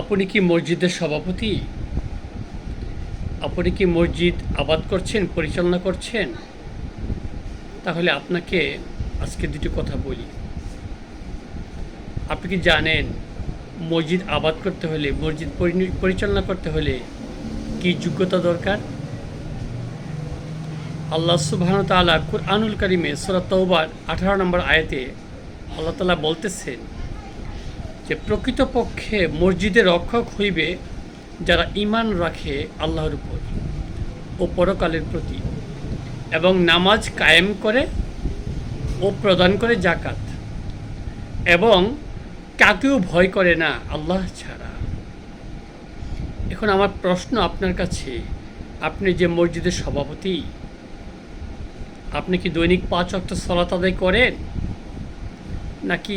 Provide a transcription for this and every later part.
আপনি কি মসজিদের সভাপতি? আপনি কি মসজিদ আবাদ করছেন, পরিচালনা করছেন? তাহলে আপনাকে আজকে দুটি কথা বলি। আপনি কি জানেন মসজিদ আবাদ করতে হলে, মসজিদ পরিচালনা করতে হলে কি যোগ্যতা দরকার? আল্লাহ সুবহানাহু ওয়া তাআলা কুরআনুল কারীমে সূরা তাওবার 18 নম্বর আয়াতে আল্লাহ তাআলা বলতেছেন যে প্রকৃতপক্ষে মসজিদের রক্ষক হইবে যারা ঈমান রাখে আল্লাহর উপর ও পরকালের প্রতি, এবং নামাজ কায়েম করে ও প্রদান করে যাকাত, এবং কাকেও ভয় করে না আল্লাহ ছাড়া। এখন আমার প্রশ্ন আপনার কাছে, আপনি যে মসজিদের সভাপতি, আপনি কি দৈনিক 5 ওয়াক্ত সালাত আদায় করেন, নাকি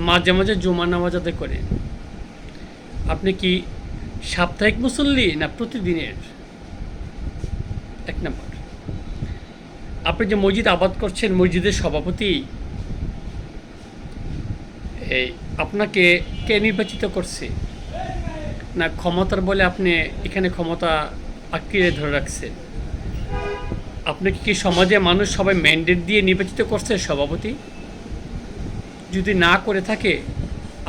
মাঝে মাঝে জুমার নামাজ আদায় করেন? আপনি কি সাপ্তাহিক মুসল্লি না প্রতিদিনের? এক নম্বর, আপনি যে মসজিদ আবাদ করছেন, মসজিদের সভাপতি, এই আপনাকে কে নির্বাচিত করছে? না ক্ষমতার বলে আপনি এখানে ক্ষমতা আঁকড়ে ধরে রাখছেন? আপনাকে কি সমাজে মানুষ সবাই ম্যান্ডেট দিয়ে নির্বাচিত করছে সভাপতি? যদি না করে থাকে,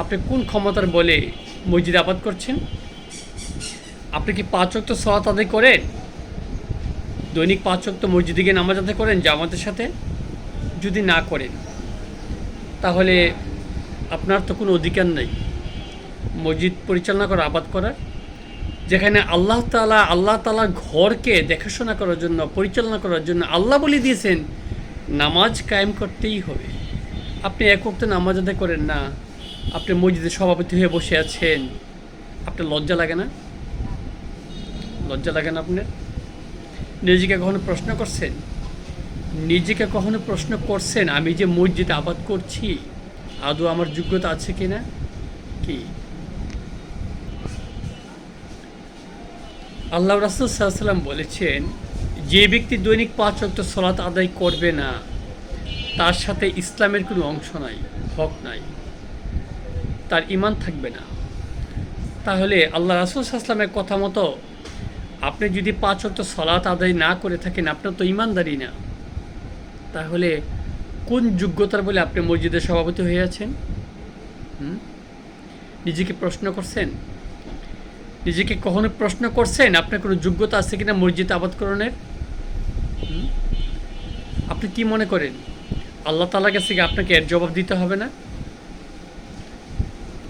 আপনি কোন ক্ষমতার বলে মসজিদ আবাদ করছেন? আপনি কি 5 ওয়াক্ত সালাত আদায় করেন? দৈনিক 5 ওয়াক্ত মসজিদে গিয়ে নামাজ আদায় করেন জামাতের সাথে? যদি না করেন, তাহলে আপনার তো কোনো অধিকার নেই মসজিদ পরিচালনা করা, আবাদ করার। যেখানে আল্লাহ তাআলার ঘরকে দেখাশোনা করার জন্য, পরিচালনা করার জন্য আল্লাহ বলে দিয়েছেন নামাজ কায়েম করতেই হবে। আপনি এক ওয়াক্ত নামাজ আদায় করেন না, আপনি মসজিদের সভাপতি হয়ে বসে আছেন। আপনার লজ্জা লাগে না? লজ্জা লাগে না আপনার? নিজেকে কখনো প্রশ্ন করছেন? নিজেকে কখনো প্রশ্ন করছেন আমি যে মসজিদ আবাদ করছি আদৌ আমার যোগ্যতা আছে কি না? কি আল্লাহ রাসূল সাল্লাল্লাহু আলাইহি ওয়াসাল্লাম বলেছেন, যে ব্যক্তি দৈনিক 5 ওয়াক্ত সালাত আদায় করবে না, তার সাথে ইসলামের কোনো অংশ নাই, হক নাই, তার ঈমান থাকবে না। তাহলে আল্লাহ রাসূল সাল্লাল্লাহু আলাইহি ওয়াসাল্লামের কথা মতো আপনি যদি 5 ওয়াক্ত সালাত আদায় না করে থাকেন, আপনার তো ঈমানদারি না। তাহলে কোন যোগ্যতার বলে আপনি মসজিদের সভাপতি হয়ে আছেন? নিজেকে প্রশ্ন করছেন? নিজেকে কখনো প্রশ্ন করছেন আপনার কোনো যোগ্যতা আছে কিনা মসজিদ আবাদকরণের? আপনি কি মনে করেন আল্লাহ তাআলার কাছে কি আপনাকে এর জবাব দিতে হবে না?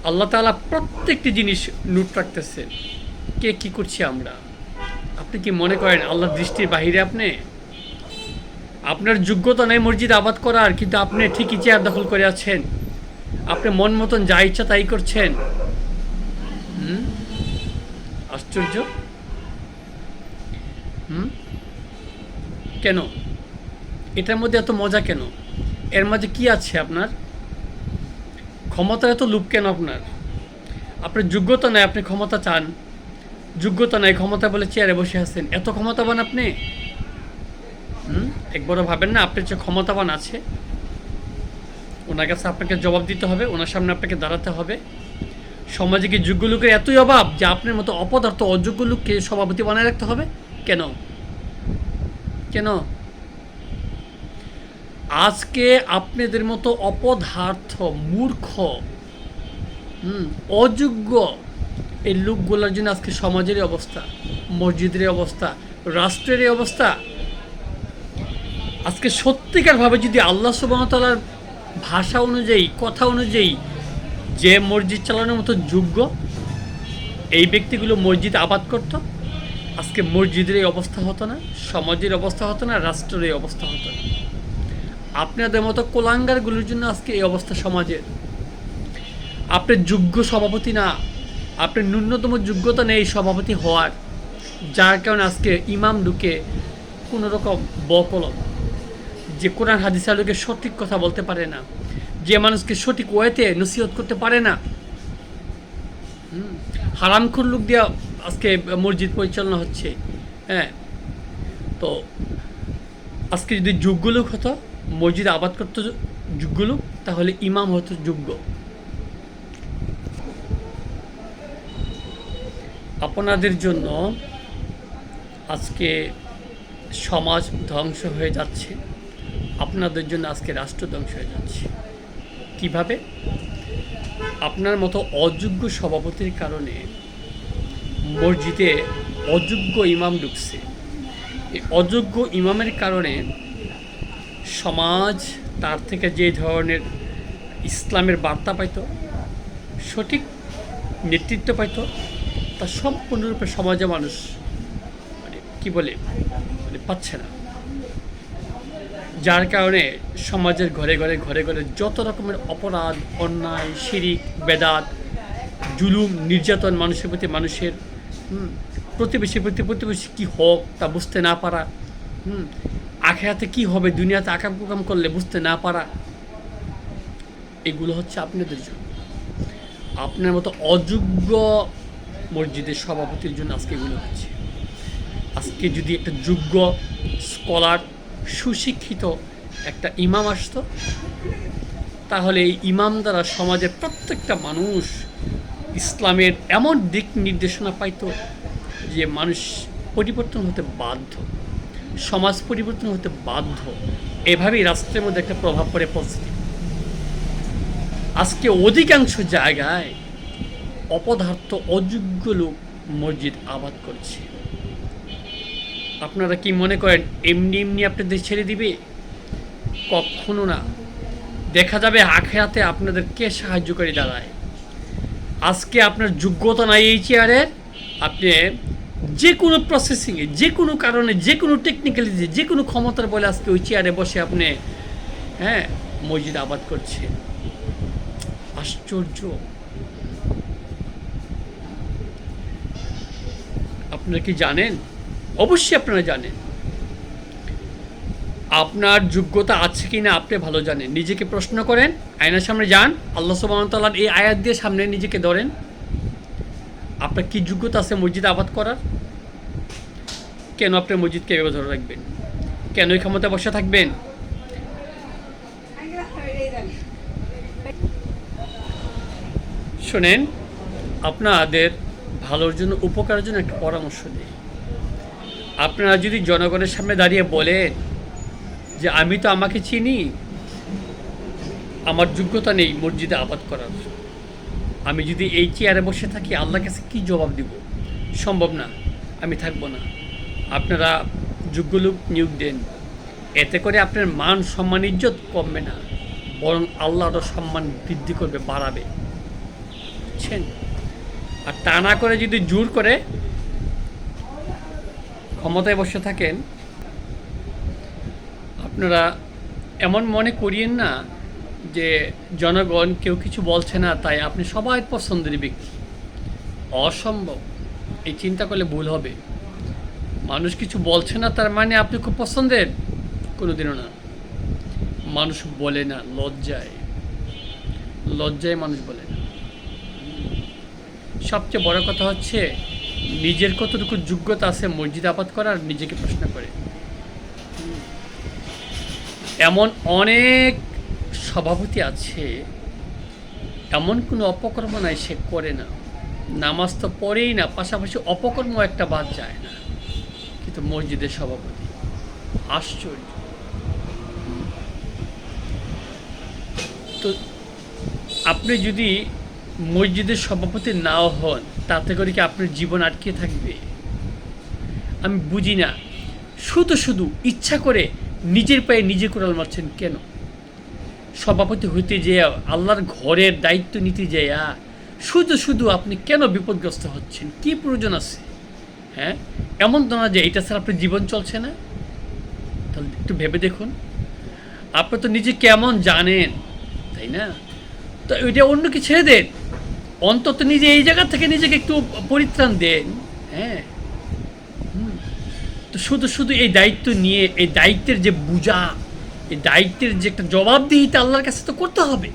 আল্লাহ তাআলা প্রত্যেকটি জিনিস নোট রাখতেছেন, কে কি করছি আমরা। আপনি কি মনে করেন আল্লাহর দৃষ্টির বাহিরে আপনি? আপনার যোগ্যতা নেই মসজিদ আবাদ করার, কিন্তু আপনি ঠিকই চেয়ার দখল করে আছেন। আপনি মন মতন যা ইচ্ছা তাই করছেন। আশ্চর্য। কেন? এটার মধ্যে এত মজা কেন? এর মাঝে কি আছে আপনার? ক্ষমতা এত লোভ কেন আপনার? আপনার যোগ্যতা নাই, আপনি ক্ষমতা চান। যোগ্যতা নাই, ক্ষমতা বলে চেয়ারে বসে আছেন। এত ক্ষমতাবান আপনি? একবারও ভাবেন না আপনার যে ক্ষমতাবান আছে, ওনার কাছে আপনাকে জবাব দিতে হবে, ওনার সামনে আপনাকে দাঁড়াতে হবে। সমাজে কি যোগ্য লোকের এতই অভাব যে আপনার মতো অপদার্থ অযোগ্য লোককে সভাপতি বানায় রাখতে হবে? কেন? কেন? আজকে আপনাদের মতো অপদার্থ, মূর্খ, অযোগ্য এই লোকগুলোর জন্য আজকে সমাজের অবস্থা, মসজিদের অবস্থা, রাষ্ট্রের অবস্থা। আজকে সত্যিকারভাবে যদি আল্লাহ সুবহানাহু ওয়া তাআলার ভাষা অনুযায়ী, কথা অনুযায়ী যে মসজিদ চালানোর মতো যোগ্য এই ব্যক্তিগুলো মসজিদ আবাদ করত, আজকে মসজিদের এই অবস্থা হতো না, সমাজের অবস্থা হতো না, রাষ্ট্রের এই অবস্থা হতো না। আপনাদের মতো কোলাঙ্গারগুলোর জন্য আজকে এই অবস্থা সমাজের। আপনি যোগ্য সভাপতি না, আপনার ন্যূনতম যোগ্যতা নেই সভাপতি হওয়ার, যার কারণে আজকে ইমাম ঢুকে কোনো রকম বকলম, যে কোরআন হাদিস আলোকে সঠিক কথা বলতে পারে না, যে মানুষকে সঠিক ওয়েতে নসিহত করতে পারে না, হারামখোর লোক দিয়ে আজকে মসজিদ পরিচালনা হচ্ছে। হ্যাঁ, তো আজকে যদি যোগ্য লোক হতো, মসজিদ আবাদ করতো যোগ্য লোক, তাহলে ইমাম হতো যোগ্য। আপনাদের জন্য আজকে সমাজ ধ্বংস হয়ে যাচ্ছে, আপনাদের জন্য আজকে রাষ্ট্র ধ্বংস হয়ে যাচ্ছে। কিভাবে? আপনার মতো অযোগ্য সভাপতির কারণে মসজিদে অযোগ্য ইমাম ঢুকছে। এই অযোগ্য ইমামের কারণে সমাজ তার থেকে যে ধরনের ইসলামের বার্তা পাইত, সঠিক নেতৃত্ব পাইত, তা সম্পূর্ণরূপে সমাজে মানুষ পাচ্ছে না। যার কারণে সমাজের ঘরে ঘরে ঘরে ঘরে যত রকমের অপরাধ, অন্যায়, শিরিক, বেদাত, জুলুম, নির্যাতন, মানুষের প্রতি মানুষের, প্রতিবেশীর প্রতি প্রতিবেশী কী হোক তা বুঝতে না পারা, আখেরাতে কী হবে দুনিয়াতে আকাম কুকাম করলে বুঝতে না পারা, এগুলো হচ্ছে আপনাদের জন্য। আপনার মতো অযোগ্য মসজিদের সভাপতির জন্য আজকে এগুলো হচ্ছে। আজকে যদি একটা যোগ্য স্কলার, সুশিক্ষিত একটা ইমাম আসতো, তাহলে এই ইমাম দ্বারা সমাজের প্রত্যেকটা মানুষ ইসলামের এমন দিক নির্দেশনা পাইত যে মানুষ পরিবর্তন হতে বাধ্য, সমাজ পরিবর্তন হতে বাধ্য। এভাবেই রাষ্ট্রের মধ্যে একটা প্রভাব পড়ে পজিটিভ। আজকে অধিকাংশ জায়গায় অপদার্থ অযোগ্য লোক মসজিদ আবাদ করছে। আপনারা কি মনে করেন এমনি এমনি আপনাদের ছেড়ে দিবে? কখনো না। দেখা যাবে আখেরাতে আপনাদের কে সাহায্যকারী দাঁড়ায়। আজকে আপনার যোগ্যতা নাই এই চেয়ারের, আপনি যে কোনো প্রসেসিংয়ে, যে কোনো কারণে, যে কোনো টেকনিক্যালিটি, যে কোনো ক্ষমতার বলে আজকে ওই চেয়ারে বসে আপনি মসজিদ আবাদ করছে। আশ্চর্য। আপনারা কি জানেন? অবশ্যই আপনারা জানেন। আপনার যোগ্যতা আছে কি না আপনি ভালো জানেন। নিজেকে প্রশ্ন করেন, আয়নার সামনে যান, আল্লাহ সুবহানাহু ওয়া তাআলার এই আয়াত দিয়ে সামনে নিজেকে ধরেন। আপনার কি যোগ্যতা আছে মসজিদ আবাদ করার? কেন আপনি মসজিদকে এভাবে ধরে রাখবেন? কেন এই ক্ষমতায় বসে থাকবেন? শোনেন, আপনাদের ভালোর জন্য, উপকারের জন্য একটা পরামর্শ দিই। আপনারা যদি জনগণের সামনে দাঁড়িয়ে বলেন যে আমি তো আমাকে চিনি, আমার যোগ্যতা নেই মসজিদে আবাদ করার, আমি যদি এই চেয়ারে বসে থাকি আল্লাহর কাছে কী জবাব দিব? সম্ভব না, আমি থাকবো না। আপনারা যোগ্য লোক নিয়োগ দেন, এতে করে আপনার মান সম্মান ইজ্জত কমবে না, বরং আল্লাহর সম্মান বৃদ্ধি করবে, বাড়াবে। বুঝছেন? আর তা না করে যদি জোর করে ক্ষমতায় বসে থাকেন, আপনারা এমন মনে করিয়েন না যে জনগণ কেউ কিছু বলছে না তাই আপনি সবাই পছন্দের ব্যক্তি। অসম্ভব। এই চিন্তা করলে ভুল হবে। মানুষ কিছু বলছে না তার মানে আপনি খুব পছন্দের, কোনোদিনও না। মানুষ বলে না, লজ্জায়, লজ্জায় মানুষ বলে না। সবচেয়ে বড় কথা হচ্ছে নিজের কতটুকু যোগ্যতা আছে মসজিদ আবাদ করার, নিজেকে প্রশ্ন করে। এমন অনেক সভাপতি আছে, এমন কোনো অপকর্ম নাই সে করে না, নামাজ তো পড়েই না, পাশাপাশি অপকর্ম একটা বাদ যায় না, কিন্তু মসজিদের সভাপতি। আশ্চর্য। তো আপনি যদি মসজিদের সভাপতি নাও হন, তাতে করে কি আপনার জীবন আটকে থাকবে? আমি বুঝি না। শুধু শুধু ইচ্ছা করে নিজের পায়ে নিজে কোড়াল মারছেন কেন? সভাপতি হইতে যেয়া, আল্লাহর ঘরের দায়িত্ব নিতে যেয়া শুধু শুধু আপনি কেন বিপদগ্রস্ত হচ্ছেন? কি প্রয়োজন আছে? এমন তো না যে এটা ছাড়া আপনার জীবন চলছে না। তাহলে একটু ভেবে দেখুন, আপনি তো নিজে কেমন জানেন, তাই না? তো ওইটা অন্যকে ছেড়ে দেন, অন্তত নিজে এই জায়গা থেকে নিজেকে একটু পরিত্রাণ দেন। তো শুধু শুধু এই দায়িত্ব নিয়ে, এই দায়িত্বের যে বোঝা, এই দায়িত্বের যে একটা জবাবদিহিতা আল্লাহর কাছে তো করতে হবে।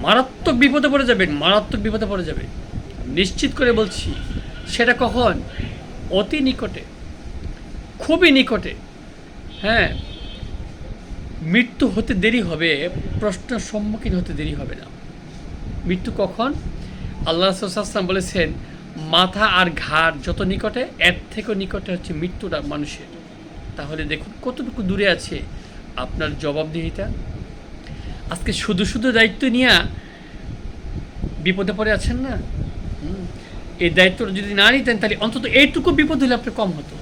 মারাত্মক বিপদে পড়ে যাবেন, মারাত্মক বিপদে পড়ে যাবেন, নিশ্চিত করে বলছি। সেটা কখন? অতি নিকটে, খুবই নিকটে। মৃত্যু হতে দেরি হবে, প্রশ্নের সম্মুখীন হতে দেরি হবে না। মৃত্যু কখন? আল্লাহ রাসূল সাল্লাল্লাহু আলাইহি ওয়াসাল্লাম বলেছেন, মাথা আর ঘাড় যত নিকটে, এর থেকেও নিকটে হচ্ছে মৃত্যুটা মানুষের। তাহলে দেখুন কতটুকু দূরে আছে আপনার জবাবদিহিতা। আজকে শুধু শুধু দায়িত্ব নিয়ে বিপদে পড়ে আছেন না। এই দায়িত্বটা যদি না নিতেন তাহলে অন্তত এইটুকু বিপদ হলে আপনার কম হতো,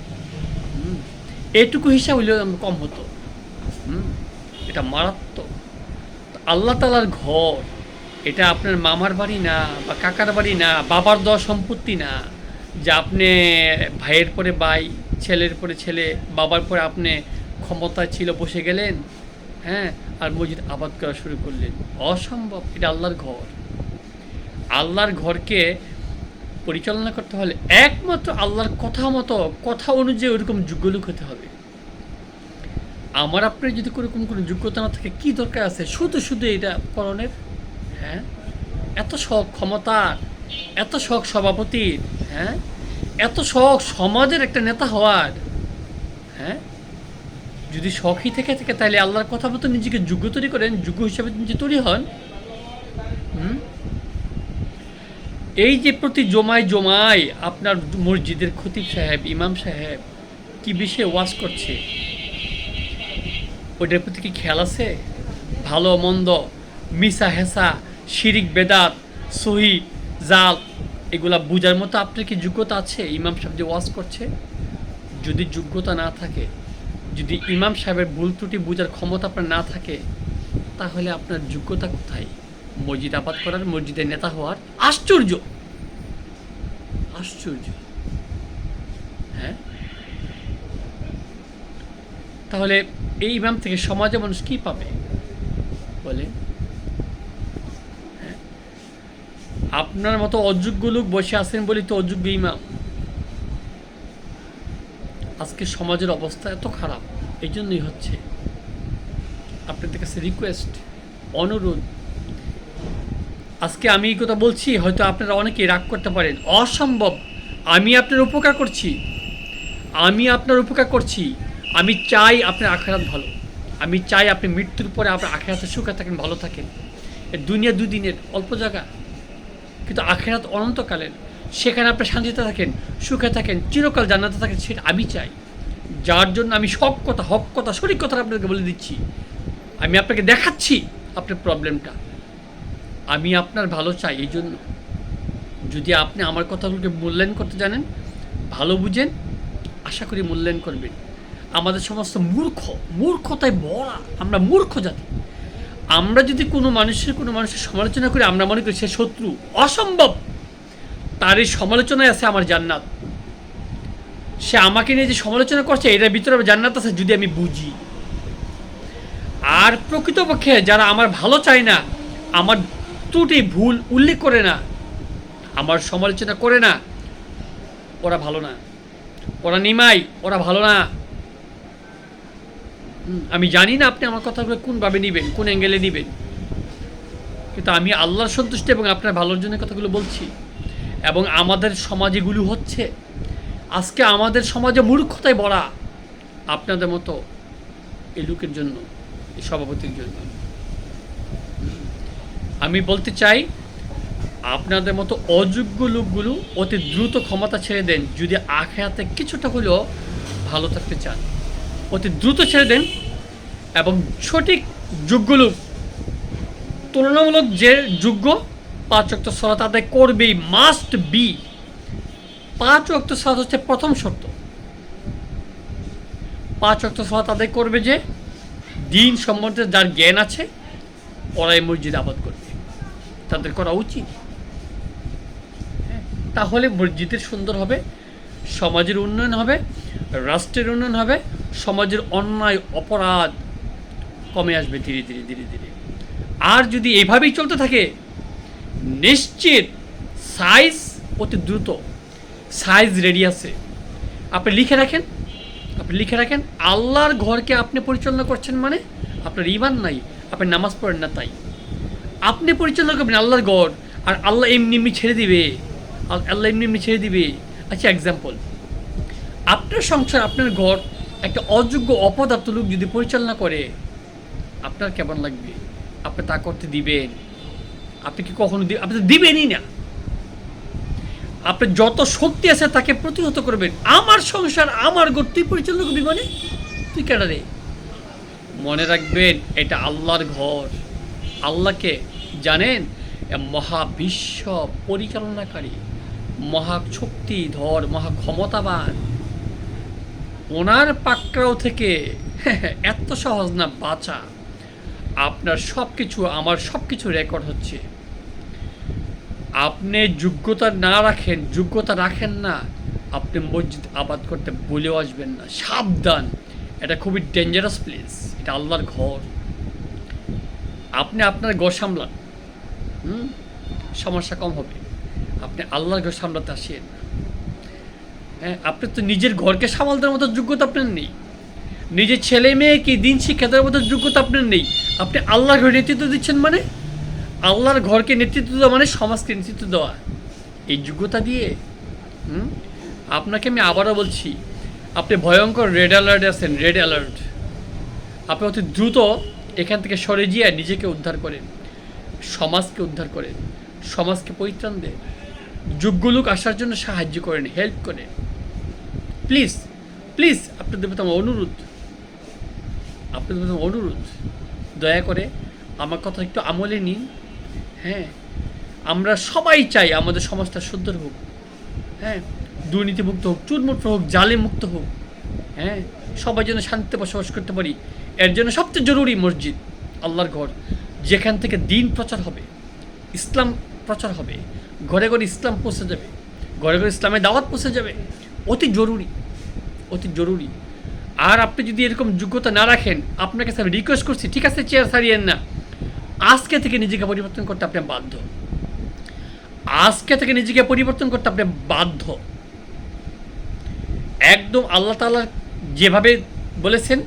এইটুকু হিসাব হইলেও আমার কম হতো। এটা মারাত্মক। আল্লাহ তাআলার ঘর, এটা আপনার মামার বাড়ি না, বা কাকার বাড়ি না, বাবার দেওয়া সম্পত্তি না, যে আপনি ভাইয়ের পরে ভাই, ছেলের পরে ছেলে, বাবার পরে আপনি ক্ষমতায় ছিল বসে গেলেন, হ্যাঁ, আর মসজিদ আবাদ করা শুরু করলেন। অসম্ভব। এটা আল্লাহর ঘর। আল্লাহর ঘরকে পরিচালনা করতে হলে একমাত্র আল্লাহর কথা মতো, কথা অনুযায়ী ওরকম যোগ্য লোক হতে হবে। আমার আপনার যদি কোনোরকম কোনো যোগ্যতা না থাকে, কী দরকার আছে শুধু শুধু এটা করণের? হ্যাঁ, এত শখ ক্ষমতার, এত শখ সভাপতির, হ্যাঁ, এত শখ সমাজের একটা নেতা হওয়ার, হ্যাঁ, যদি শখই থেকে থাকে তাহলে আল্লাহর কথা মতো নিজেকে যোগ্য তৈরি করেন, যোগ্য হিসাবে নিজে তৈরি হন। এই যে প্রতি জমায় জমায় আপনার মসজিদের খতিব সাহেব, ইমাম সাহেব কি বিষয়ে ওয়াজ করছে, ওইটার প্রতি কি খেয়াল আছে? ভালো মন্দ, মিসা হেসা, শিরিক বেদাত, সহি জাল, এগুলা বুঝার মতো আপনার কি যোগ্যতা আছে? ইমাম সাহেব যে ওয়াজ করছে, যদি যোগ্যতা না থাকে, যদি ইমাম সাহেবের ভুল ত্রুটি বোঝার ক্ষমতা আপনার না থাকে, তাহলে আপনার যোগ্যতা কোথায় মসজিদ আবাদ করার, মসজিদের নেতা হওয়ার? আশ্চর্য, আশ্চর্য। হ্যাঁ, তাহলে এই ইমাম থেকে সমাজে মানুষ কি পাবে বলে? হ্যাঁ, আপনার মতো অযোগ্য লোক বসে আছেন বলি তো অযোগ্য ইমাম। আজকে সমাজের অবস্থা এত খারাপ, এই জন্যই হচ্ছে। আপনাদের কাছে রিকোয়েস্ট, অনুরোধ, আজকে আমি এই কথা বলছি, হয়তো আপনারা অনেকেই রাগ করতে পারেন, অসম্ভব। আমি আপনার উপকার করছি, আমি আপনার উপকার করছি। আমি চাই আপনার আখেরাত ভালো, আমি চাই আপনি মৃত্যুর পরে আপনার আখেরাতে সুখে থাকেন, ভালো থাকেন। দুনিয়া দুদিনের অল্প জায়গা, কিন্তু আখেরাত অনন্তকালের, সেখানে আপনি শান্তিতে থাকেন, সুখে থাকেন, চিরকাল জান্নাতে থাকেন, সেটা আমি চাই। যার জন্য আমি সব কথা, হক কথা, সঠিক কথা আপনাকে বলে দিচ্ছি। আমি আপনাকে দেখাচ্ছি আপনার প্রবলেমটা, আমি আপনার ভালো চাই। এই জন্য যদি আপনি আমার কথাগুলোকে মূল্যায়ন করতে জানেন, ভালো বুঝেন, আশা করি মূল্যায়ন করবেন। আমাদের সমস্ত মূর্খতায় ভরা, আমরা মূর্খ জাতি। আমরা যদি কোনো মানুষের সমালোচনা করি, আমরা মনে করি সে শত্রু। অসম্ভব। তার এই সমালোচনায় আছে আমার জান্নাত। সে আমাকে নিয়ে যে সমালোচনা করছে, এটার ভিতরে জান্নাত আছে যদি আমি বুঝি। আর প্রকৃতপক্ষে যারা আমার ভালো চায় না, আমার ত্রুটি ভুল উল্লেখ করে না, আমার সমালোচনা করে না, ওরা ভালো না, ওরা নিমাই, ওরা ভালো না। আমি জানি না আপনি আমার কথাগুলো কোনভাবে নেবেন, কোন অ্যাঙ্গেলে নেবেন, কিন্তু আমি আল্লাহর সন্তুষ্টি এবং আপনার ভালোর জন্য কথাগুলো বলছি। এবং আমাদের সমাজেগুলো হচ্ছে, আজকে আমাদের সমাজে মূর্খতায় ভরা, আপনাদের মতো এই লোকের জন্য, এই সভাপতির জন্য। আমি বলতে চাই, আপনাদের মতো অযোগ্য লোকগুলো অতি দ্রুত ক্ষমতা ছেড়ে দেন, যদি আখেরাতে কিছুটা হলেও ভালো থাকতে চান। অতি দ্রুত ছেড়ে দেন, এবং সঠিক যোগ্য লোক, তুলনামূলক যে যোগ্য, 5 ওয়াক্ত সালাত আদায় করবেই, মাস্ট বি। 5 ওয়াক্ত সালাত হচ্ছে প্রথম শর্ত। 5 ওয়াক্ত সালাত আদায় করবে যে, দিন সম্বন্ধে যার জ্ঞান আছে, ওরাই মসজিদ আবাদ করবে, তাদের করা উচিত। তাহলে মসজিদের সুন্দর হবে, সমাজের উন্নয়ন হবে, রাষ্ট্রের উন্নয়ন হবে, সমাজের অন্যায় অপরাধ কমে আসবে ধীরে ধীরে ধীরে ধীরে। আর যদি এভাবেই চলতে থাকে, নিশ্চিত সাইজ অতি দ্রুত, সাইজ রেডি আছে। আপনি লিখে রাখেন, আল্লাহর ঘরকে আপনি পরিচালনা করছেন মানে আপনার ঈমান নাই, আপনি নামাজ পড়েন না, তাই আপনি পরিচালনা করবেন আল্লাহর ঘর, আর আল্লাহ এমনি ছেড়ে দিবে, আল্লাহ এমনি ছেড়ে দিবে। আচ্ছা, এক্সাম্পল, আপনার সংসার, আপনার ঘর একটা অযোগ্য অপদার্থ লোক যদি পরিচালনা করে, আপনার কেমন লাগবে? আপনি তা করতে দিবেন? আপনি কি কখনো আপনি তো দিবেনই না। আপনার যত শক্তি আছে তাকে প্রতিহত করবেন। আমার সংসার আমার ঘর তুই পরিচালনা করবি মানে তুই কেডা রে? মনে রাখবেন এটা আল্লাহর ঘর। আল্লাহকে জানেন মহাবিশ্ব পরিচালনাকারী, মহা শক্তিধর, মহা ক্ষমতাবান। ওনার পাকড়াও থেকে এত সহজ না বাঁচা। আপনার সব কিছু, আমার সব কিছু রেকর্ড হচ্ছে। আপনি যোগ্যতা না রাখেন, যোগ্যতা রাখেন না, আপনি মসজিদ আবাদ করতে বলেও আসবেন না। সাবধান, এটা খুবই ডেঞ্জারাস প্লেস। এটা আল্লাহর ঘর। আপনি আপনার ঘর সামলান, সমস্যা কম হবে। আপনি আল্লাহর ঘর সামলাতে আসেন। হ্যাঁ, আপনি তো নিজের ঘরকে সামাল দেওয়ার মতো যোগ্যতা আপনার নেই। নিজের ছেলে মেয়েকে দিন শিক্ষা দেওয়ার মতো যোগ্যতা আপনার নেই। আপনি আল্লাহর ঘরে নেতৃত্ব দিচ্ছেন মানে, আল্লাহর ঘরকে নেতৃত্ব দেওয়া মানে সমাজকে নেতৃত্ব দেওয়া। এই যোগ্যতা দিয়ে আপনাকে আমি আবারও বলছি, আপনি ভয়ঙ্কর রেড অ্যালার্টে আছেন। Red alert. আপনি অতি দ্রুত এখান থেকে সরে গিয়ে নিজেকে উদ্ধার করেন, সমাজকে উদ্ধার করেন, সমাজকে পরিত্রাণ দেন, যোগ্য লোক আসার জন্য সাহায্য করেন, হেল্প করেন। প্লিজ প্লিজ, আপনাদের প্রতি আমার অনুরোধ, আপনাদের প্রতি অনুরোধ, দয়া করে আমার কথা একটু আমলে নিন। হ্যাঁ, আমরা সবাই চাই আমাদের সমাজটা সুন্দর হোক। হ্যাঁ, দুর্নীতিমুক্ত হোক, চুরমুক্ত হোক, জালে মুক্ত হোক। হ্যাঁ, সবাই যেন শান্তিতে বসবাস করতে পারি। এর জন্য সবচেয়ে জরুরি মসজিদ, আল্লাহর ঘর, যেখান থেকে দিন প্রচার হবে, ইসলাম প্রচার হবে, ঘরে ঘরে ইসলাম পৌঁছে যাবে, ঘরে ঘরে ইসলামের দাওয়াত পৌঁছে যাবে। অতি জরুরি, অতি জরুরি। আর আপনি যদি এরকম যোগ্যতা না রাখেন, আপনার কাছে আমি রিকোয়েস্ট করছি, ঠিক আছে চেয়ার ছাড়িয়েন না, আজকে থেকে নিজেকে পরিবর্তন করতে আপনি বাধ্য। আজকে থেকে নিজেকে পরিবর্তন করতে আপনি বাধ্য। একদম আল্লাহ তাআলা যেভাবে বলেছেন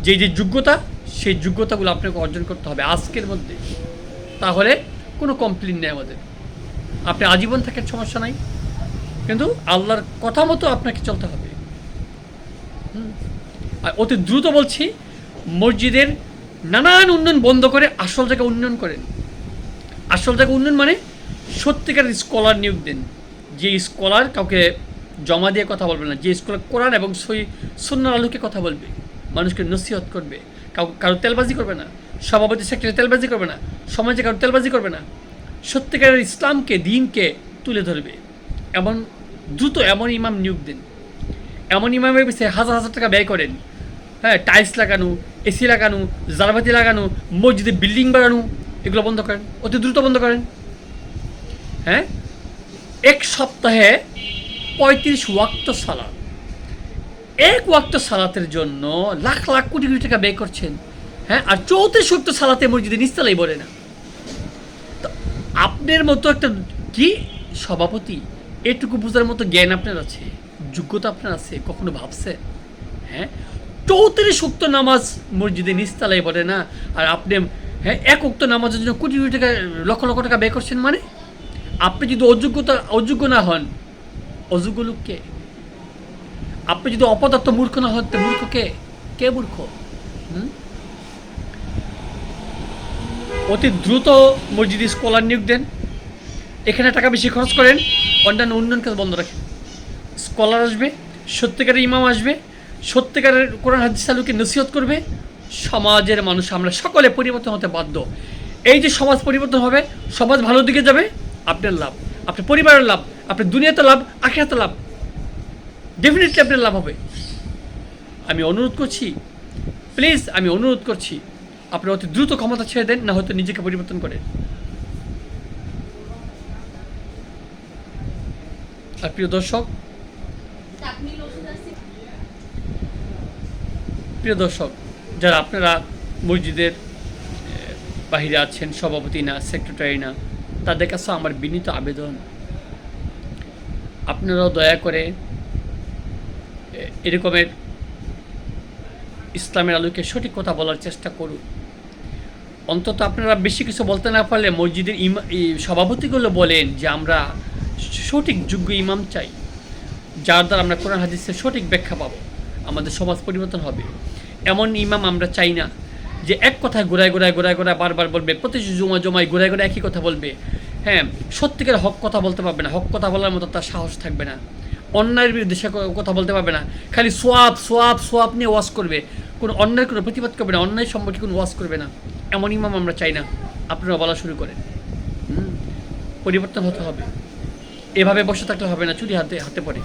যে যে যোগ্যতা, সেই যোগ্যতাগুলো আপনাকে অর্জন করতে হবে আজকের মধ্যে। তাহলে কোনো কমপ্লেন নেই আমাদের। আপনি আজীবন থাকেন, সমস্যা নাই, কিন্তু আল্লাহর কথা মতো আপনাকে চলতে হবে। আর অতি দ্রুত বলছি, মসজিদের নানান উন্নয়ন বন্ধ করে আসল জায়গায় উন্নয়ন করেন। আসল জায়গায় উন্নয়ন মানে সত্যিকার স্কলার নিয়োগ দেন। যে স্কলার কাউকে জমা দিয়ে কথা বলবে না, যে স্কলার কোরআন এবং সুন্নাহর আলোকে কথা বলবে, মানুষকে নসিহত করবে, কারো তেলবাজি করবে না, সভাপতি সেক্রেটারি তেলবাজি করবে না, সমাজে কারো তেলবাজি করবে না, সত্যিকারের ইসলামকে, দিনকে তুলে ধরবে। এমন দ্রুত এমন ইমাম নিয়োগ দেন। এমন ইমামের পিছিয়ে হাজার হাজার টাকা ব্যয় করেন। হ্যাঁ, টাইলস লাগানো, এসি লাগানো, জারবাতি লাগানো, মসজিদে বিল্ডিং বাড়ানো, এগুলো বন্ধ করেন, অতি দ্রুত বন্ধ করেন। হ্যাঁ, এক সপ্তাহে 35 ওয়াক্ত সালাত, এক ওয়াক্ত সালাতের জন্য লাখ লাখ কোটি কোটি টাকা ব্যয় করছেন। হ্যাঁ, আর 34 ওয়াক্ত সালাতে মসজিদে নিস্তালাই বলে না। তো আপনার মতো একটা কি সভাপতি, এটুকু বোঝার মতো জ্ঞান আপনার আছে, যোগ্যতা আপনার আছে, কখনো ভাবছে? হ্যাঁ, 34 ওয়াক্ত নামাজ মসজিদে নিস্তালাই বলে না, আর আপনি হ্যাঁ এক ওয়াক্ত নামাজের জন্য কোটি কোটি টাকা, লক্ষ লক্ষ টাকা ব্যয় করছেন। মানে আপনি যদি অযোগ্য না হন, অযোগ্য লোক কে? আপনি যদি অপদার্থ মূর্খ না হন, মূর্খ কে মূর্খ? অতি দ্রুত মসজিদে স্কলার নিয়োগ দেন, এখানে টাকা বেশি খরচ করেন, অন্যান্য উন্নয়ন কাজ বন্ধ রাখেন। স্কলার আসবে, সত্যিকারের ইমাম আসবে, সত্যিকারের কোরআন হাদিস আলোকে নসিহত করবে, সমাজের মানুষ আমরা সকলে পরিবর্তন হতে বাধ্য। এই যে সমাজ পরিবর্তন হবে, সমাজ ভালো দিকে যাবে, আপনার লাভ, আপনার পরিবারের লাভ, আপনার দুনিয়াতে লাভ, আখিরাতে লাভ, ডেফিনেটলি আপনার লাভ হবে। আমি অনুরোধ করছি, প্লিজ আমি অনুরোধ করছি, আপনি অতি দ্রুত ক্ষমতা ছেড়ে দেন, না হয়তো নিজেকে পরিবর্তন করেন। আর প্রিয় দর্শক, যারা আপনারা মসজিদের বাহিরে আছেন, সভাপতি না, সেক্রেটারি না, তাদের কাছে আমার বিনীত আবেদন, আপনারাও দয়া করে এরকমের ইসলামের আলোকে সঠিক কথা বলার চেষ্টা করুন। অন্তত আপনারা বেশি কিছু বলতে না পারলে মসজিদের সভাপতিগুলো বলেন যে আমরা সঠিক যোগ্য ইমাম চাই, যার দ্বারা আমরা কোরআন হাদিসের সঠিক ব্যাখ্যা পাবো, আমাদের সমাজ পরিবর্তন হবে। এমন ইমাম আমরা চাই না যে এক কথায় ঘোরায় বারবার বলবে, প্রতি জমায় ঘোরায় একই কথা বলবে। হ্যাঁ, সত্যিকার হক কথা বলতে পারবে না, হক কথা বলার মতো তার সাহস থাকবে না, অন্যায়ের বিরুদ্ধে সে কথা বলতে পারবে না, খালি সোয়াব সোয়াব সোয়াব নিয়ে ওয়াজ করবে, কোনো অন্যায়ের কোনো প্রতিবাদ করবে না, অন্যায় সম্পর্কে কোনো ওয়াজ করবে না। এমন ইমাম আমরা চাই না। আপনারা বলা শুরু করেন। পরিবর্তন হতে হবে, এভাবে বসে থাকলে হবে না, চুরি হাতে হাতে পড়ে।